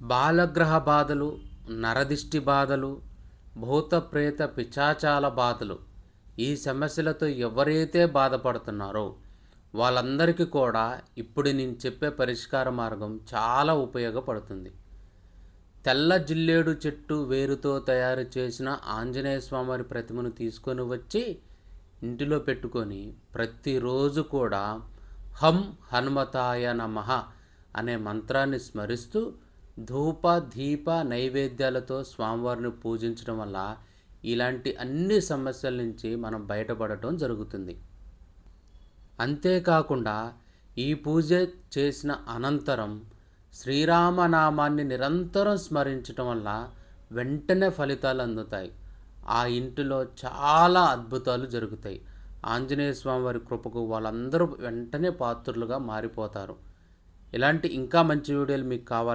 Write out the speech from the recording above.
బాలగ్రహ బాధలు, నరదిష్టి బాధలు, భూత ప్రేత పిశాచాల బాధలు, ఈ సమస్యలతో ఎవరైతే బాధపడుతున్నారో వాళ్ళందరికీ కూడా ఇప్పుడు నేను చెప్పే పరిష్కార మార్గం చాలా ఉపయోగపడుతుంది. తెల్ల జిల్లేడు చెట్టు వేరుతో తయారు చేసిన ఆంజనేయ స్వామి ప్రతిమను తీసుకొని వచ్చి ఇంటిలో పెట్టుకొని ప్రతిరోజు కూడా హం హనుమతాయ నమః అనే మంత్రాన్ని స్మరిస్తూ ధూప దీప నైవేద్యాలతో స్వామివారిని పూజించడం వల్ల ఇలాంటి అన్ని సమస్యల నుంచి మనం బయటపడటం జరుగుతుంది. అంతేకాకుండా ఈ పూజ చేసిన అనంతరం శ్రీరామనామాన్ని నిరంతరం స్మరించటం వల్ల వెంటనే ఫలితాలు అందుతాయి. ఆ ఇంటిలో చాలా అద్భుతాలు జరుగుతాయి. ఆంజనేయ స్వామి వారి కృపకు వాళ్ళందరూ వెంటనే పాత్రులుగా మారిపోతారు. ఇలాంటి ఇంకా మంచి వీడియోలు మీకు కావాలి